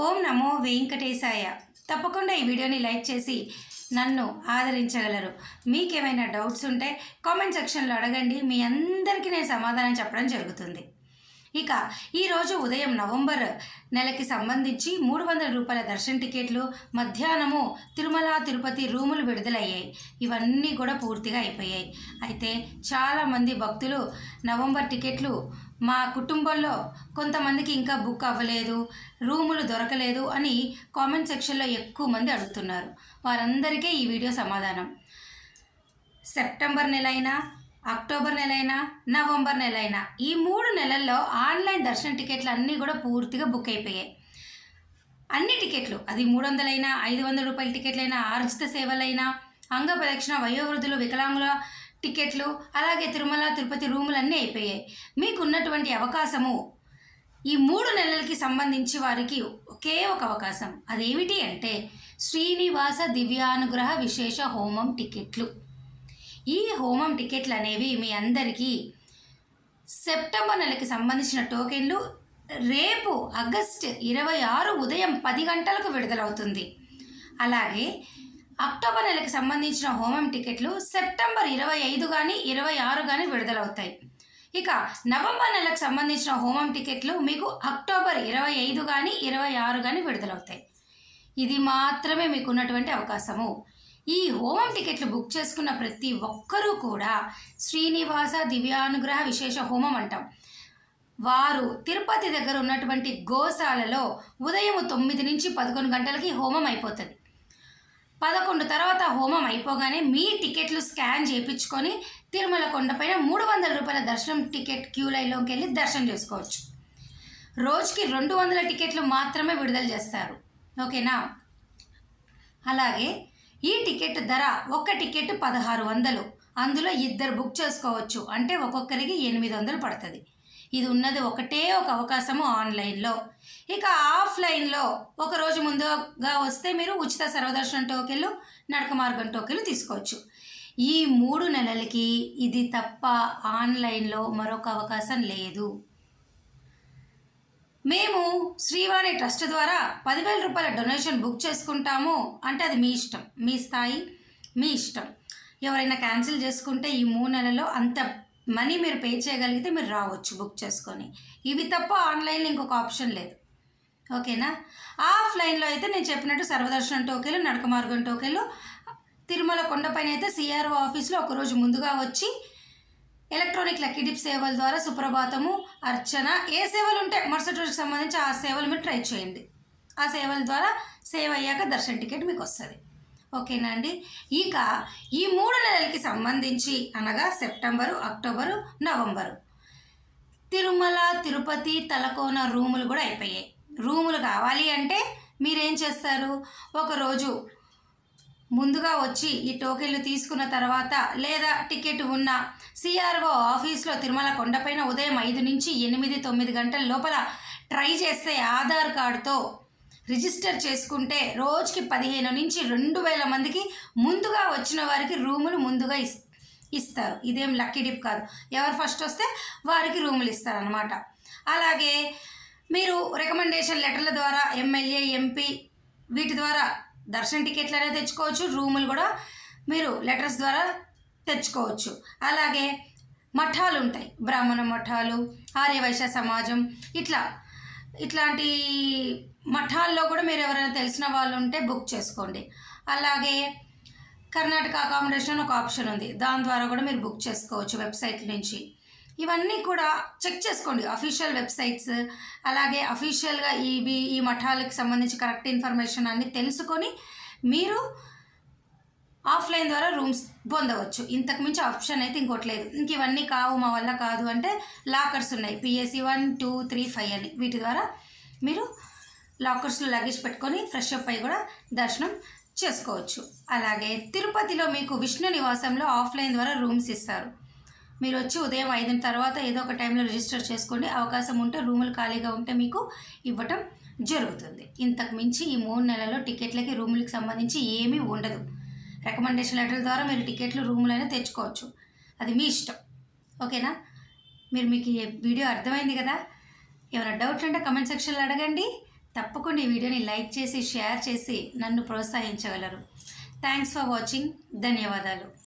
ఓం నమో వెంకటేశాయ. తప్పకుండా ఈ వీడియోని లైక్ చేసి నన్ను ఆదరించగలరు. మీకేమైనా డౌట్స్ ఉంటే కామెంట్ సెక్షన్లో అడగండి. మీ అందరికీ నేను సమాధానం చెప్పడం జరుగుతుంది. ఇక ఈరోజు ఉదయం నవంబర్ నెలకి సంబంధించి 300 రూపాయల దర్శన టికెట్లు మధ్యాహ్నము తిరుమల తిరుపతి రూములు విడుదలయ్యాయి. ఇవన్నీ కూడా పూర్తిగా అయిపోయాయి. అయితే చాలామంది భక్తులు నవంబర్ టికెట్లు మా కుటుంబంలో కొంతమందికి ఇంకా బుక్ అవ్వలేదు, రూములు దొరకలేదు అని కామెంట్ సెక్షన్లో ఎక్కువ మంది అడుగుతున్నారు. వారందరికీ ఈ వీడియో సమాధానం. సెప్టెంబర్ నెల అయినా, అక్టోబర్ నెల అయినా, నవంబర్ నెల అయినా ఈ 3 నెలల్లో ఆన్లైన్ దర్శన టికెట్లు అన్నీ కూడా పూర్తిగా బుక్ అయిపోయాయి. అన్ని టికెట్లు, అది 300 అయినా, 500 రూపాయల టికెట్లైనా, ఆర్జిత సేవలైనా, అంగ ప్రదక్షిణ, వయోవృద్ధులు, వికలాంగుల టికెట్లు, అలాగే తిరుమల తిరుపతి రూములు అన్నీ అయిపోయాయి. మీకున్నటువంటి అవకాశము ఈ 3 నెలలకి సంబంధించి వారికి ఒకే ఒక అవకాశం. అదేమిటి అంటే శ్రీనివాస దివ్యానుగ్రహ విశేష హోమం టికెట్లు. ఈ హోమం టికెట్లు అనేవి మీ అందరికీ సెప్టెంబర్ నెలకి సంబంధించిన టోకెన్లు రేపు ఆగస్టు 26 ఉదయం 10 గంటలకు విడుదలవుతుంది. అలాగే అక్టోబర్ నెలకి సంబంధించిన హోమం టికెట్లు సెప్టెంబర్ 25 కానీ 26 కానీ విడుదలవుతాయి. ఇక నవంబర్ నెలకు సంబంధించిన హోమం టికెట్లు మీకు అక్టోబర్ 25 కానీ 26 కానీ విడుదలవుతాయి. ఇది మాత్రమే మీకు ఉన్నటువంటి అవకాశము. ఈ హోమం టికెట్లు బుక్ చేసుకున్న ప్రతి ఒక్కరూ కూడా శ్రీనివాస దివ్యానుగ్రహ విశేష హోమం అంటాం. వారు తిరుపతి దగ్గర ఉన్నటువంటి గోశాలలో ఉదయం 9 నుంచి 11 గంటలకి హోమం అయిపోతుంది. 11 తర్వాత హోమం అయిపోగానే మీ టికెట్లు స్కాన్ చేయించుకొని తిరుమల కొండపైన 300 రూపాయల దర్శనం టికెట్ క్యూ లైన్లోకి వెళ్ళి దర్శనం చేసుకోవచ్చు. రోజుకి 200 టికెట్లు మాత్రమే విడుదల చేస్తారు. ఓకేనా? అలాగే ఈ టికెట్ ధర ఒక టికెట్ 1600. అందులో 2 బుక్ చేసుకోవచ్చు. అంటే ఒక్కొక్కరికి 800 పడుతుంది. ఇది ఉన్నది ఒకటే ఒక అవకాశము ఆన్లైన్లో. ఇక ఆఫ్లైన్లో ఒకరోజు ముందుగా వస్తే మీరు ఉచిత సర్వదర్శనం టోకెన్లు, నడక మార్గం టోకెన్లు తీసుకోవచ్చు. ఈ 3 నెలలకి ఇది తప్ప ఆన్లైన్లో మరొక అవకాశం లేదు. మేము శ్రీవాణి ట్రస్ట్ ద్వారా 10,000 రూపాయల డొనేషన్ బుక్ చేసుకుంటాము అంటే అది మీ ఇష్టం, మీ స్థాయి, మీ ఇష్టం. ఎవరైనా క్యాన్సిల్ చేసుకుంటే ఈ 3 నెలల్లో అంత మనీ మీరు పే చేయగలిగితే మీరు రావచ్చు బుక్ చేసుకొని. ఇవి తప్ప ఆన్లైన్లో ఇంకొక ఆప్షన్ లేదు. ఓకేనా? ఆఫ్లైన్లో అయితే నేను చెప్పినట్టు సర్వదర్శనం టోకెన్లు, నడక మార్గం టోకెన్లు, తిరుమల కొండపైన అయితే సిఆర్ఓ ఆఫీస్లో ఒకరోజు ముందుగా వచ్చి ఎలక్ట్రానిక్ లక్కీ డిప్ సేవల ద్వారా సుప్రభాతము, అర్చన, ఏ సేవలు ఉంటే మరుసటి రోజుకి సంబంధించి ఆ సేవలు మీరు ట్రై చేయండి. ఆ సేవల ద్వారా సేవ్ అయ్యాక దర్శన టికెట్ మీకు వస్తుంది. ఓకేనా అండి? ఇక ఈ 3 నెలలకి సంబంధించి అనగా September, October, November Tirumala Tirupati Talakona రూములు కూడా అయిపోయాయి. రూములు కావాలి అంటే మీరేం చేస్తారు? ఒకరోజు ముందుగా వచ్చి ఈ టోకెన్లు తీసుకున్న తర్వాత లేదా టికెట్ ఉన్న సిఆర్ఓ ఆఫీస్లో తిరుమల కొండపైన ఉదయం 5 నుంచి 8, 9 గంటల లోపల ట్రై చేస్తే ఆధార్ కార్డుతో రిజిస్టర్ చేసుకుంటే రోజుకి 15 నుంచి 2000 మందికి ముందుగా వచ్చిన వారికి రూములు ముందుగా ఇస్తారు. ఇదేం లక్కీ డిప్ కాదు. ఎవరు ఫస్ట్ వస్తే వారికి రూములు ఇస్తారనమాట. అలాగే మీరు రికమెండేషన్ లెటర్ల ద్వారా ఎమ్మెల్యే, ఎంపీ వీటి ద్వారా దర్శన టికెట్లు అనేది తెచ్చుకోవచ్చు. రూములు కూడా మీరు లెటర్స్ ద్వారా తెచ్చుకోవచ్చు. అలాగే మఠాలు ఉంటాయి, బ్రాహ్మణ మఠాలు, ఆర్యవైశ్య సమాజం, ఇట్లాంటి మఠాల్లో కూడా మీరు ఎవరైనా తెలిసిన వాళ్ళు ఉంటే బుక్ చేసుకోండి. అలాగే కర్ణాటక అకామిడేషన్ ఒక ఆప్షన్ ఉంది, దాని ద్వారా కూడా మీరు బుక్ చేసుకోవచ్చు వెబ్సైట్ నుంచి. ఇవన్నీ కూడా చెక్ చేసుకోండి, అఫీషియల్ వెబ్సైట్స్. అలాగే అఫీషియల్గా ఈ మఠాలకు సంబంధించి కరెక్ట్ ఇన్ఫర్మేషన్ అన్నీ తెలుసుకొని మీరు ఆఫ్లైన్ ద్వారా రూమ్స్ పొందవచ్చు. ఇంతకు మించి ఆప్షన్ అయితే ఇంకోటి లేదు. ఇంక ఇవన్నీ కావు, మా వల్ల కాదు అంటే లాకర్స్ ఉన్నాయి, పిఎస్సి 1, 2, 3, 5 అని. వీటి ద్వారా మీరు లాకర్స్లో లగేజ్ పెట్టుకొని ఫ్రెష్ అప్ అయ్యి కూడా దర్శనం చేసుకోవచ్చు. అలాగే తిరుపతిలో మీకు విష్ణు నివాసంలో ఆఫ్లైన్ ద్వారా రూమ్స్ ఇస్తారు. మీరు వచ్చి ఉదయం 5 తర్వాత ఏదో ఒక టైంలో రిజిస్టర్ చేసుకోండి. అవకాశం ఉంటే రూములు ఖాళీగా ఉంటే మీకు ఇవ్వటం జరుగుతుంది. ఇంతకు మించి ఈ 3 నెలల్లో టికెట్లకి, రూములకి సంబంధించి ఏమీ ఉండదు. రికమెండేషన్ లెటర్ ద్వారా మీరు టికెట్లు, రూములైనా తెచ్చుకోవచ్చు. అది మీ ఇష్టం. ఓకేనా? మీకు ఈ వీడియో అర్థమైంది కదా? ఏమైనా డౌట్లు ఉంటే కమెంట్ సెక్షన్లో అడగండి. తప్పకుండా ఈ వీడియోని లైక్ చేసి షేర్ చేసి నన్ను ప్రోత్సహించగలరు. Thanks for watching. ధన్యవాదాలు.